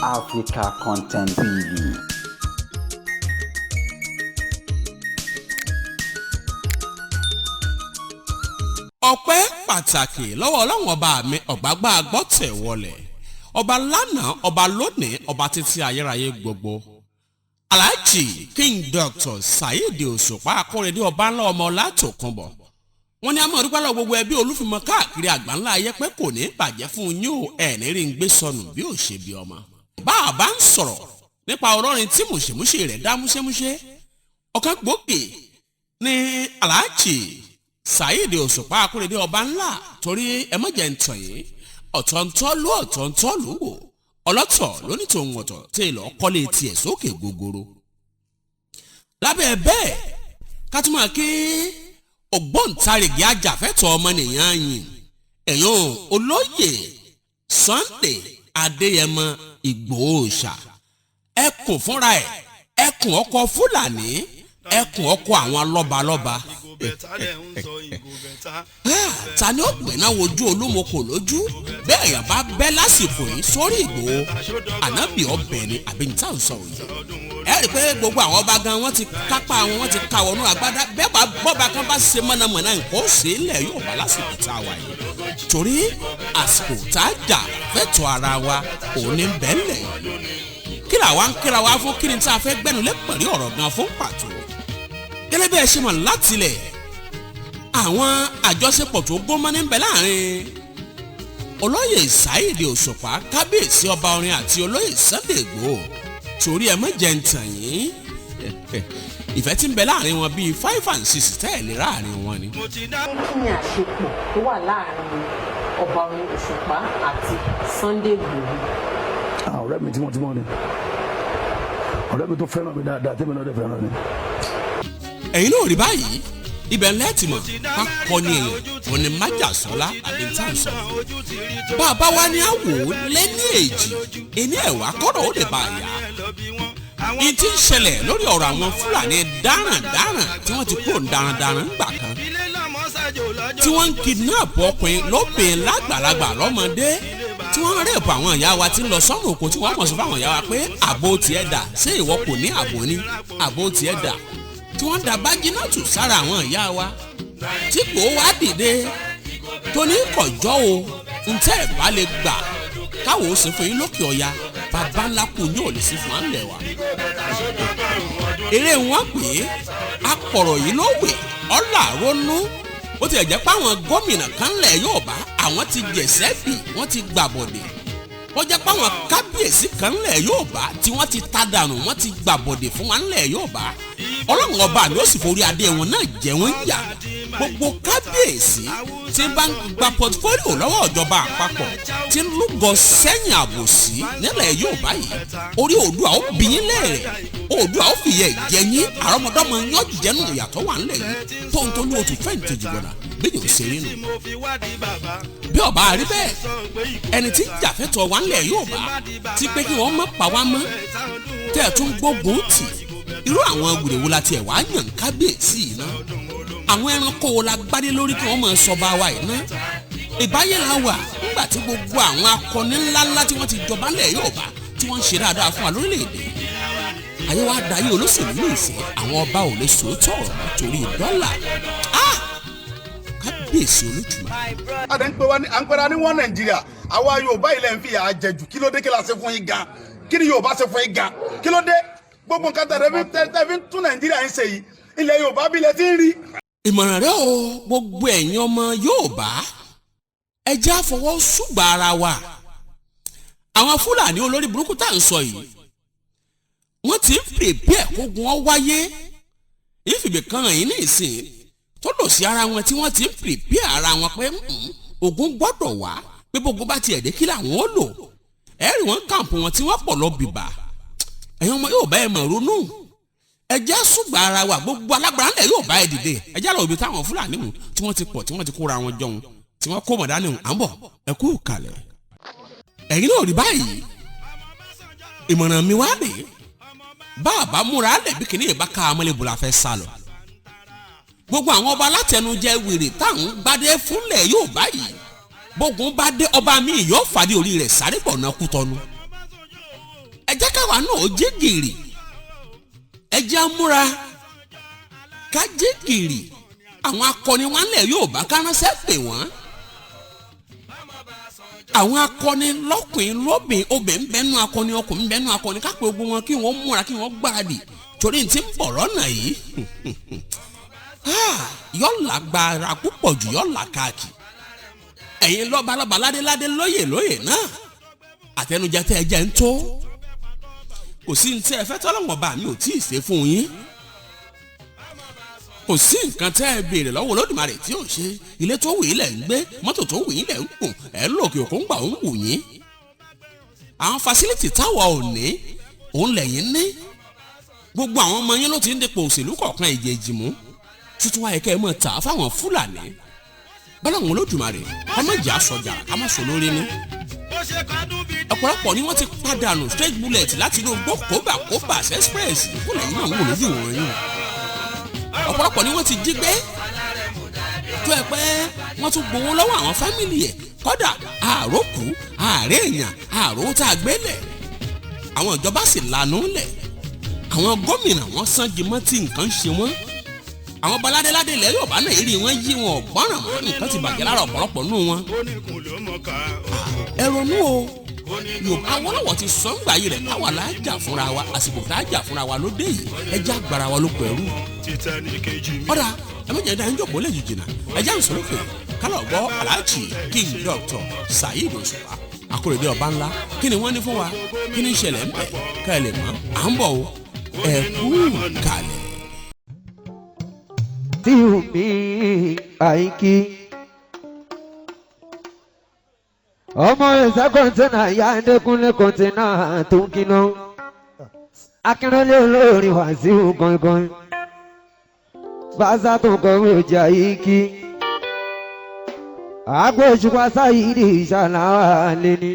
Africa Content TV. ọpẹ́ pàtàkì lọ́wọ́ ọlọ́run ọba mi ọ̀gbágbá gbọ́tẹ̀ wọlé ọba lánàá ọba lónìí ọba títí ayérayé gbogbo Alhaji King Dr. Saheed Òṣùpá Akóredé ọba ńlá ọmọ Látòkunbọ̀ wọ́n ní a máa dúpẹ́ lọ́wọ́ gbogbo ẹbí Olúfìmọ̀ káàkiri àgbáńlá ayé pé kò ní bàjẹ́ fún yín o ẹ̀ẹ́nì rí ń gbé sọnù bí ò ṣe bí ọmọ. bá a bá ń sọ̀rọ̀ nípa ọlọ́rin tí mùṣemúṣe rẹ̀ dá múṣemúṣe ọ̀kan gbòógì ní Alhaji Saheed Òṣùpá Akóredé ọba ńlá torí ẹ má jẹ́ ń tàn yín ọ̀tọ̀ntọ́ lù wò ọlọ́tọ̀ lóní tòun ọ̀tọ̀ tí ìlọ kọ́lé tiẹ̀ sókè gogoro. lábẹ́ bẹ́ẹ̀ ká tún máa kí ògbóǹtarìgì ajàfẹ́tọ̀ ọmọnìyàn yìn èèyàn olóyè Sunday Adéyẹmọ Ìgbòho-Òòṣà ẹkùn fúnra ẹ̀ ẹkùn ọkọ Fúlàní ẹkùn ọkọ àwọn lọ́balọ́ba. ta ni ó gbẹ̀ná wojú Olúmọkò lójú bẹ́ẹ̀ yà bá bẹ́ lásìkò yìí sórí Ìgbòho ànábì ọbẹ̀ ni àbíntà ń sọ òye. ẹ rí i pé gbogbo àwọn ọba gan wọ́n ti kápá wọn ti ka wọnú agbádá bẹ́ẹ̀ bá bọ́ba kan bá ṣe mọ̀nàmọ́ná nǹkan ó ṣe é lẹ̀ yóò bá lásìkò tá a wà yìí torí àsìkò tá a jà fẹ́tọ̀ ara wa òní bẹ́ẹ̀ lẹ̀ kí làwa ń kíra wa fún kí ni tá a fẹ́ gbẹ́nu lẹ́pẹ̀rí ọ̀rọ̀ gan fún pàtó gẹ́lẹ́ bí ẹ ṣe mọ̀ látilẹ̀ àwọn àjọṣepọ̀ tó gómọ́ níbẹ̀ láàrin olóyè Saheed Òṣùpá kábíyèsí ọba orin àti olóyè Sunday Ìgbòho torí ẹ má jẹ́ ń tàn yín ìfẹ́ tí ń bẹ láàrin wọn bíi 5 and 6 tẹ́ẹ̀lì láàrin wọn ni. kí ni àṣepọ̀ tó wà láàrin ọba orin Òṣùpá àti Sunday Ìgbòho. ọ̀rẹ́ mi tímọ́tímọ́ ni ọ̀rẹ́ mi tó fẹ́ràn mi dáadáa tẹ́mi náà dẹ̀ fẹ́ràn mi. ẹ̀yin náà rí báyìí ibẹ̀ lẹ́tìmọ̀ ká kọ́ ní èèyàn wọn ni májàsọ́lá àbí táǹsọ̀ bàbá wa ní àwò lẹ́ní èjì ẹni ẹ̀wà kọ́rọ̀ ó lè bá a yá ìtí ń ṣẹlẹ̀ lórí ọ̀rọ̀ àwọn Fúlàní darandaran tí wọ́n ti kúrò darandaran nígbà kan tí wọ́n ń kidnap ọkùnrin lóbìnrin lágbàlagbà lọ́mọdé tí wọ́n ń rèpọ̀ àwọn ìyá wa tí ń lọ sọ́nù òkú tí wọ́n mọ̀ sí fáwọn ìyá wa pé àbò tiẹ̀ dà ṣé ìwọ kò ní àbò ní àbò tiẹ̀ dà tí wọ́n da bájínátù sára àwọn ìyá wa tí kò wá dìde tó ní kọjọ́ o ntẹ́ ẹ̀ bá lè gbà káwọ́ ó sì fún yín lókè ọ̀ya bàbá ńlá kù ní òlè sí fún àńlẹ̀ wa. eré wọn pè é akọ̀rọ̀ yìí ló wè ọ́là ronú ó ti jẹ́ pé àwọn gómìnà kan lẹ̀ yóò bá àwọn ti jẹ̀sẹ́ bì wọ́n ti gbàbọ̀dẹ̀ ó jẹ́ pé àwọn kábíyèsí kan lẹ̀ yóò bá tí wọ́n ti ta dànù wọ́n ti gbàbọ̀dẹ̀ fún wa ńlẹ̀ yóò bá ọlọ́run ọba ni ó sì forí adé wọn náà jẹ́ wọ́n yà gbogbo kábíyèsí tí bá ń gba pọtifólíò lọ́wọ́ ìjọba àpapọ̀ tí ń lúgọ sẹ́yìn àbòsí nílẹ̀ yóò báyìí orí Oòduà ó bí yín lẹ́rẹ̀ Oòduà ó fìyà ìjẹyìn àrọ́mọdọ́mọ yán jẹ́nu ìyàtọ̀ wà ńlẹ̀ yìí tó ń tó ní oṣù fẹ́ǹtì jùlọ bí yóò ṣe rí nù. bí ọba rí bẹ́ẹ̀ ẹni tí jàfẹ́tọ̀ wà ńlẹ̀ yóò bá ti pé kí wọ́n má pa wá mọ́ tẹ́ ẹ̀ tún gbógun tì irú àwọn wùrẹ̀wò la tiẹ̀ wá yàn kábíyèsí yìí ná àwọn ẹranko wo la gbádé lórí kí wọ́n máa sọba wa yìí ná ìbáyé la wà nígbà tí gbogbo àwọn akọni ńláńlá tí wọ́n ti jọba ńlẹ̀ yóò bá tí wọ́n ń ṣe dáadáa fún wa lórílẹ̀‐èdè ayé wa dayé olóṣèlú ní ìfẹ́ àwọn ọba ò lè sòótọ́ ọ̀rọ̀ torí dọ́là kábíyèsí Olódùmarè. a ń pera ní wọn Nàìjíríà àwa Yorùbá ilẹ̀ ń fi ìyà jẹ jù kí ló dé kí la ṣe fún yín gan kí ni Yorùbá ṣe fún yín gan kí ló dé gbogbo nǹkan tẹ̀lé tún Nàìjíríà ń ṣe yìí ilẹ̀ Yorùbá bí ilẹ̀ ti ń rí. ìmọ̀ràn rẹ o gbogbo ẹ̀yin ọmọ Yorùbá ẹ jẹ́ àfọwọ́ ṣùgbà ara wa àwọn Fúlàní olórí burúkú tá à ń sọ yìí wọ́n ti ń pèpè ẹ̀kọ́gun ọ wáyé ìfìbè kan yìí ní ìsìn tó lò sí ara wọn tí wọ́n ti ń pèpè ara wọn pé ogun gbọ́dọ̀ wá pé gbogbo bá tiẹ̀ dé kí làwọn ó lò ẹ̀rì wọn kàǹpù wọn tí wọ́n pọ̀ lọ bìbà ẹ̀yin ọmọ Yorùbá ẹ̀ mọ̀ ronú ẹjẹ́ ṣùgbọ́n ara wa gbogbo alágbára ńlẹ̀ Yorùbá ẹ̀ dìde ẹjẹ́ lọ ibi táwọn Fúlàní mu tí wọ́n ti pọ̀ tí wọ́n ti kóra wọn jọun tí wọ́n kó mọ̀dánù à ń bọ̀ ẹ kú kalẹ̀ ẹ̀yin náà rí báyìí ìmọ̀ràn mi wá dé bá a bá múra lẹ̀ bí kìnìún bá ká amúlẹ̀bù la fẹ́ sá lọ gbogbo àwọn ọba alátẹnujẹ wèrè táwọn gbadé fúnlẹ̀ Yorùbá yìí bógun bá dé ọba mi yóò fàdí orí rẹ̀ sáré pọ̀ náà kú tọ́nu káwa náà ó jẹ́ gìrì ẹjẹ́ amúra ká jẹ́ gìrì àwọn akọni wọn lẹ̀ Yorùbá káránṣẹ́ pè wọ́n àwọn akọni lọ́kùnrin lóbìn obìnrin bẹ́nu akọni ọkùnrin bẹ́nu akọni kápẹ́ ogun wọn kí wọ́n múra kí wọ́n gbáradì torí ní ti ń bọ̀ lọ́nà yìí yọ̀ọ̀la gbára púpọ̀ jù yọ̀ọ̀la káàkiri ẹ̀yin lọ́balọ́ba ládéládé lóyè náà àtẹnujẹ tẹ́ ẹ jẹ́ ń tó kò sí ní tí ẹ fẹ́ tọ́lọ́wọ́n bá mi ò tí ì ṣe fún yín kò sí nǹkan tẹ́ ẹ béèrè lọ́wọ́ Olódùmarè tí ò ṣe ilé tó wù yín lẹ̀ ń gbé mọ́tò tó wù yín lẹ̀ ń gùn ẹ̀ ń lò kí òkú ń gbà ń wù yín àwọn fásilítì táwa ò ní òun lẹ̀yìn ní gbogbo àwọn ọmọ yín ló ti ń dépò òṣèlú kọ̀ọ̀kan ìjẹ́jì mú tuntun wáyé kẹ́ ẹ mọ̀ tà fáwọn Fúlàní bọ́láwọn Olódùmarè ká má jà sọjà ká má sọ lórí ní ọ̀pọ̀lọpọ̀ ni wọ́n ti pàdánù straight bullet láti inú gbó kóbà express ìkúlẹ̀ yìí náà ń wò lójú wọn yìí ọ̀pọ̀lọpọ̀ ni wọ́n ti jí gbé tó ẹ pé wọ́n tún gbowó lọ́wọ́ àwọn fámìlì ẹ̀ kọ́dà àròkù ààrẹ èèyàn àrò tá a gbélẹ̀ àwọn ìjọba sì lanú lẹ̀ àwọn gómìnà wọn sanji mọ́ tí nǹkan ṣe wọ́n àwọn baládéládé ilẹ̀ Yorùbá náà rí wọn yí wọn ọ̀gbọ́nràn mọ́ nǹkan ti bàjẹ́ lára ọ̀pọ̀lọpọ̀ nù wọn. ẹ ronú o Yorùbá Awólọ́wọ̀ ti sọ ń gbà yìí rẹ̀ káwa la jà fúnra wa àsìkò tá a jà fúnra wa ló dé yìí ẹ já gbára wa ló pẹ̀lú. ọ̀dà ẹ méjì ẹ̀dá ń jòkó lẹ́yìn jìnnà ẹ já ń sọ̀rọ̀ fèrè kálọ̀ gbọ́ Alhaji King Dr. Saheed Òṣùpá Akóredé ọba ńlá kí ni wọ́n ní fún wa kí ni ìṣẹ̀lẹ̀ ń bẹ̀ ká ẹ lè mọ̀ à ń bọ̀ o ẹ kú kalẹ̀. tí omi àìkí ọmọ ẹ̀sẹ̀ kọ́ńtẹ́nà ya ẹ̀ẹ́dẹ́kúnlé kọ́ńtẹ́nà tó ń kíná akínrẹ́lẹ́ olórin Wàsíù gangan fásá tó ń kọ̀wé ọjà yìí kí àgbo Òṣùpá Saheed ìṣàlàwà lẹ́ni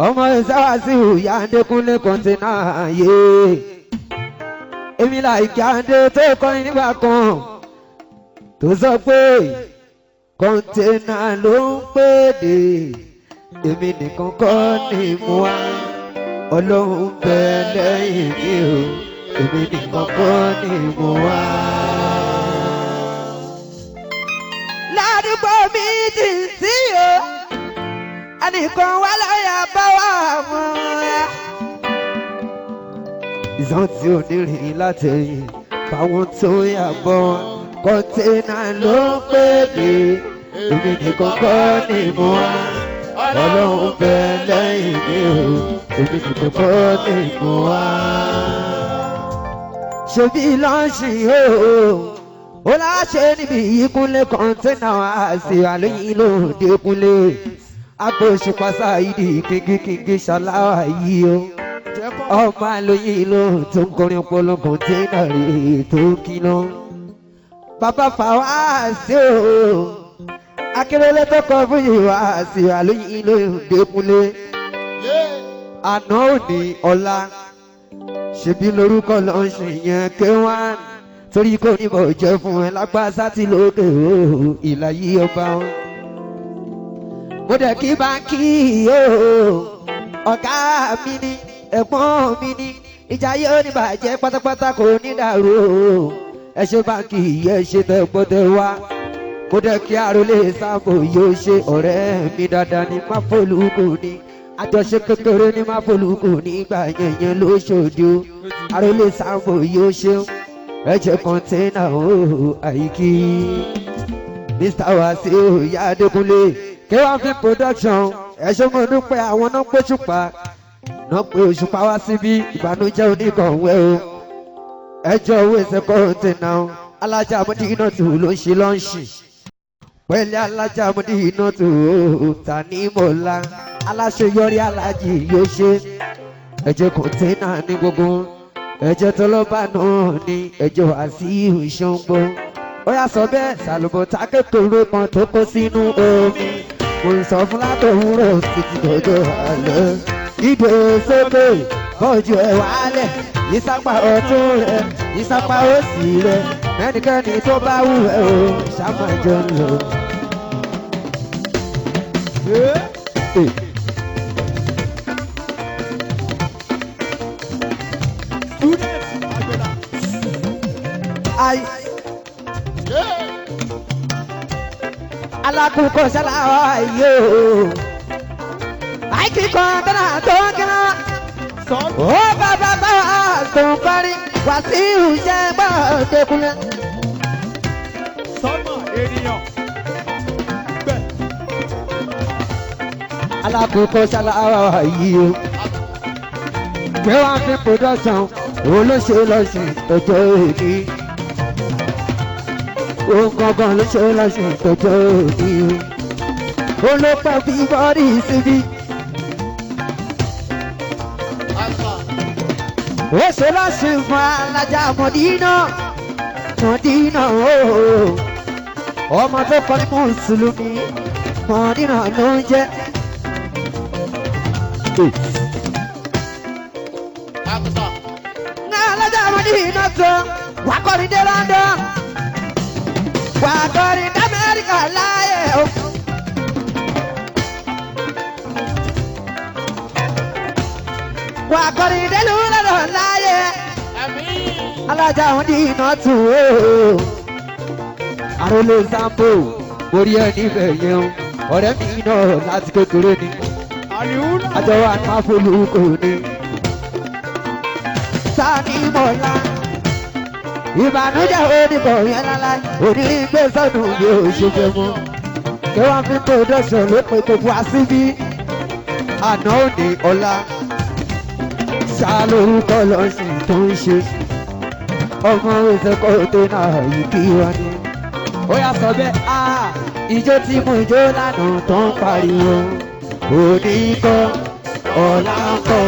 ọmọ ẹ̀sẹ̀ Wàsíù ya ẹ̀ẹ́dẹ́kúnlé kọ́ńtẹ́nà yé èmi láìkí àndé tó kọrin nígbà kan tó sọ pé kọ́ńténà ló ń pèdè èmi nìkan kọ́ ni mo wá Ọlọ́run bẹ lẹ́yìn mi o èmi nìkan kọ́ ni mo wá. ládùúgbò mi ti sí o ẹnìkan wá lọ́yà bá wà mọ́ ìsàn tí ò ní rìn látẹ̀yìn fáwọn tó yà bọ́ kọ́ńténà ló ń pèdè èmi nìkan kọ́ ni mo wá Ọlọ́run bẹ lẹ́yìn mi o èmi nìkan kọ́ ni mo wá. ṣebí lọ́ọ̀ṣì ó láṣẹ níbi ìkúnlẹ̀ kọ́ńténà àṣì àlóyìn lóde kúnlẹ̀ Àgbo Òṣùpá Saheed kíngíkíngí ṣàláwà yìí o ọmọ àlóyìn ló tó ń kọrin ọpọlọ kọ́ńténà rèé tó kíná bàbá Fàwáàsì o Akérèlé tó kọ fún Wàsíù àlóyìn ló dékúnlé àná òní ọ̀la ṣebí lórúkọ lọ ń ṣe yẹn K1 torí kò ní bọ̀ jẹ́ fún ẹ lágbá sátì lókè o ìlà yìí ọba wọn. mo dẹ̀ kí báńkì o ọ̀gá mi ni ẹ̀gbọ́n mi ni ìjà yóò ní bàjẹ́ pátápátá kò ní dàrú o ẹ ṣe báńkì yẹ ṣe tẹ gbọ́dọ̀ wá mo dẹ̀ kí Àrólé Sambo yóò ṣe ọ̀rẹ́ mi dáadáa ní máfòlùkù ní àjọṣe kékeré ní máfòlùkù nígbà yẹn ló ṣojú Àrólé Sambo yóò ṣe ẹ̀jẹ̀ kọ́ńténà o àìkí Mr. Wàsíù ya Adékúnlé K1 Film Production ẹ̀ṣọ́ mo dúpẹ́ àwọn náà pé Òṣùpá náà pé Òṣùpá wá síbí ìbànújẹ́ oníkànwé o ẹjọ́ owó ẹsẹ̀ kọ́ńténà alájà Mọ́dínátù ló ń ṣe lọ́ọ̀ṣì pẹ̀lú alájà Mọ́dínátù Tani Mọ́lá aláṣeyọrí alájì yóò ṣe ẹjẹ́ kọ́ńténà ní gbogbo ẹjẹ́ tọ́lọ́bà náà ní ẹjọ́ Wàsíù Ṣàngó ó yà sọ bẹ́ẹ̀ sàlùbọ̀tà kékeré kan tó kó sínú omi mo sọ fún látòwúrọ̀ títí dọjọ́ alẹ́ ìdè sókè kọjú ẹ̀ wálẹ̀ ìsapá ọ̀tún rẹ̀ ìsapá òsì rẹ̀ ẹnikẹ́ni tó bá wù ẹ́ o ṣàmọ̀jọ ń lò. alákùnkọ̀ ṣáláwá yìí o àìkíkọ̀ tẹ́lá tó ń kíná ó bàbá báwa tó ń parí wá sí ìṣẹ́ gbọ́dẹ̀kúnlẹ̀. sọ́mọ̀ ènìyàn gbẹ̀. alákùnkọ̀ ṣáláwá yìí o gbé wá fi production òun ló ṣe lọ́sìn ọjọ́ èdè òun gangan ló ṣe lọ́sìn ọjọ́ èdè òun ló pẹ́ fi bọ́ọ̀dì síbí. ó ṣe lọ́sìn fún alájà mọ̀dínà ooo ọmọ tó kọ́ ní mùsùlùmí mọ̀dínà ló ń jẹ́. alájà mọ̀dínà tó wà kọrin dé London wà kọrin dé Amẹ́ríkà láyé o. wà kọrin dé London láyé alájà mọ̀dínà tó o. àròlé sampo orí ẹ níbẹ̀ yẹn o ọ̀rẹ́ mi náà láti kékeré ni àjọ wa ní máa folúkọ ni. sani mọ̀lá ìbànújẹ́ oníbọ̀ yẹn lálá òní gbé sọ́dún yóò ṣe fẹ́ mọ́ kí wọ́n fi production ló pe gbogbo àṣìbí àná òní ọ̀la ṣá lórúkọ lọ́sìn tó ń ṣe ọmọ ìṣẹ́kọ̀ tó náà yìí kí wọ́n ní. ó yà sọ bẹ́ẹ̀ ìjó tí mo jó lánàá tó ń pariwo òní kọ́ ọ̀la kọ́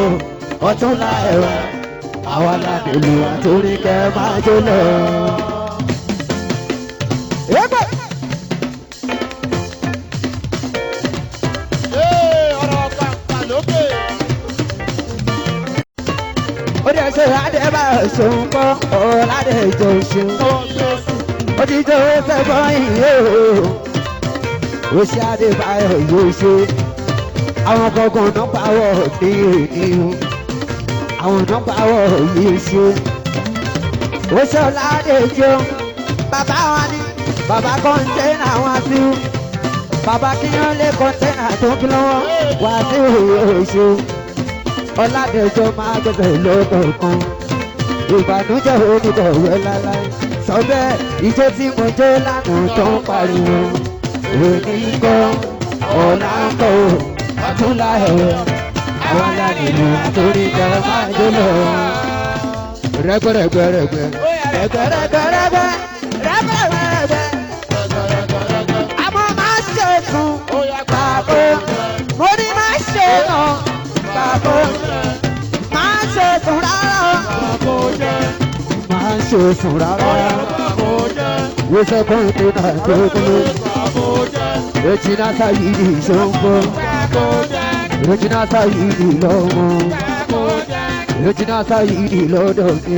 ọ̀túnla ẹ̀wà àwa ládèlú àtúrí kẹ́ máa jó lọ. ọ̀rọ̀ pàpà lókè. ó dẹ̀ ṣe àdébà ṣòun kọ́ ọ̀làdẹ̀jọ ṣeun ó ti jó sẹ́fọ́ ìyó ó ṣe àdébáyọ̀ yóò ṣe àwọn gangan náà pàwọ̀ ní ènìyàn àwọn náà pàwọ̀ yìí ṣe ó ṣe ọ̀làdẹ̀jọ bàbá wa ni bàbá kọ́ńtẹ́nà wọn sí bàbá kíyàn lé kọ́ńtẹ́nà tó kí lọ́wọ́ wá sí òye ṣe ọ̀làdẹ̀jọ máa gbẹ̀sẹ̀ lọ́kọ̀ọ̀kan ìbànújẹ́ oníkọ̀wé láláì sọ bẹ́ẹ̀ ìjó tí mo jó lánàá tó ń pariwo òní kọ́ ọ̀la ń kọ́ ọ̀túnla ẹ̀wẹ̀ àwọn aládìní àtòrí kẹ́ máa jó lọ. rẹ́gbẹ̀rẹ́gbẹ̀rẹ́gbẹ̀ rẹ́gbẹ̀rẹ́gbẹ̀rẹ́gbẹ̀ rẹ́gbẹ̀rẹ́gbẹ̀ àmọ́ máa ṣe sùn pàbó mo ní máa ṣe nà pàbó máa ṣe sùn rárá máa ṣe sùn rárá wíṣẹ́ kọ́ńtì náà tó kúló regina sayidi ṣòǹgbò regina sayidi lọ́wọ́ regina sayidi lọ́dọ̀ mi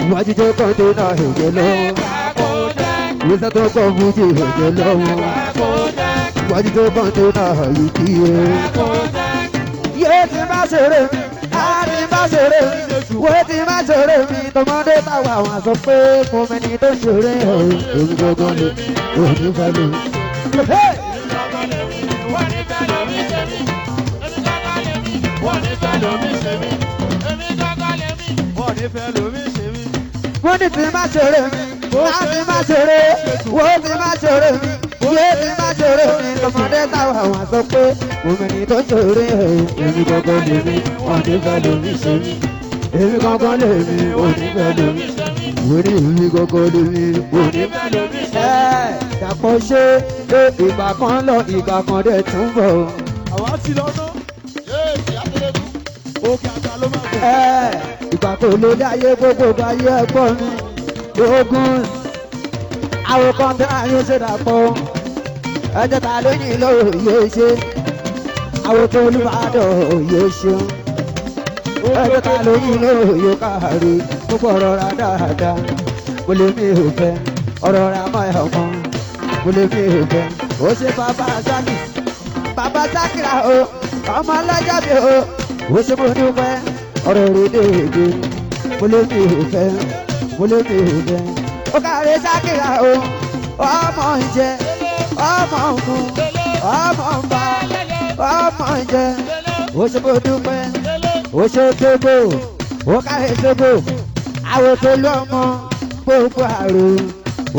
iwájú tó kọ́ńtì náà èjè lọ́wọ́ wíṣẹ́ tó kọ́ fújì èjè lọ́wọ́ iwájú tó kọ́ńtì náà yìí kí ẹ. yóò ti má ṣeré mi àti má ṣeré mi wo ti má ṣeré mi tọmọdé táwa wọn sọ pé mo mẹni tó ṣeré èmi gbogbo lè òní fẹ́ lè. wọ́n ní ti má ṣeré mi àti má ṣeré wo ti má ṣeré mi yé ti má ṣeré mi tọmọdé táwa wọn sọ pé mo mẹni tó ṣeré èmi gbogbo lè mi òní fẹ́ lómi ṣe mí èmi kankan lè mi òní fẹ́ lómi wòní èmi kankan lè mi òní fẹ́ lómi ṣe. dàpọ̀ ṣe pé ìgbà kan lọ ìgbà kan dẹ̀ tún bọ̀. àwa ti lọ́nà òkè àgbà ló máa bọ̀. ìgbà kò ló dáyé gbogbo ayé ẹ̀gbọ́n mi ogun àwọn kan tí ayé ṣe dàpọ̀ ẹjọ́ ta ló ní lóò yóò ṣe àwọn tó olùbàdàn yóò ṣe ẹjọ́ ta ló ní lóò yóò káàrí púpọ̀ rọra dáadáa mo lè mi ò fẹ́ ọ̀rọ̀ ra mọ́ ẹ̀ ọ̀kan mo lè mi ò fẹ́ ó ṣe bàbá sákìrà o ọmọ ọlọ́jọ́ bí o ó ṣe mo dúpẹ́ ọ̀rọ̀ rẹ̀ léèdè mo lè mi ò fẹ́ mo lè mi ò fẹ́ ó káàrí sákìrà o ọmọ ìjẹ ọmọ mu ọmọ bá ọmọ jẹ òṣèbó dúpẹ́ òṣèbó òkàrẹsẹbó àwòtólú ọmọ gbogbo àrò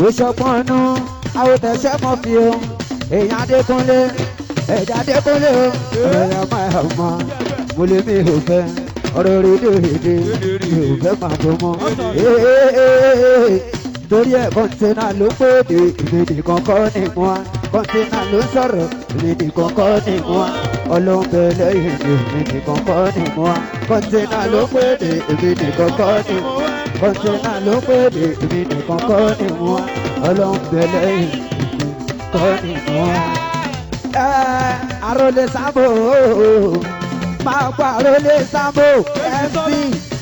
òṣọpọnú àwòtẹsẹ mọfì o èèyàn adékúnlé ẹ̀dá adékúnlé o ọ̀rẹ́ ọmọ ẹ̀ ọmọ mo lè mi ò fẹ́ ọ̀rọ̀ rédèrèdè mi ò fẹ́ máa tó mọ́ torí ẹ̀ kọ́ńténà ló pé èdè èmi nìkan kọ́ ni mo wá kọ́ńténà ló ń sọ̀rọ̀ èmi nìkan kọ́ ni mo wá ọlọ́mbẹ lẹ́yìn mi èmi nìkan kọ́ ni mo wá kọ́ńténà ló pé èdè èmi nìkan kọ́ ni mo wá kọ́ńténà ló pé èdè èmi nìkan kọ́ ni mo wá ọlọ́mbẹ lẹ́yìn mi kọ́ ni mo wá. Arole Sambo máa pa Arole Sambo MC.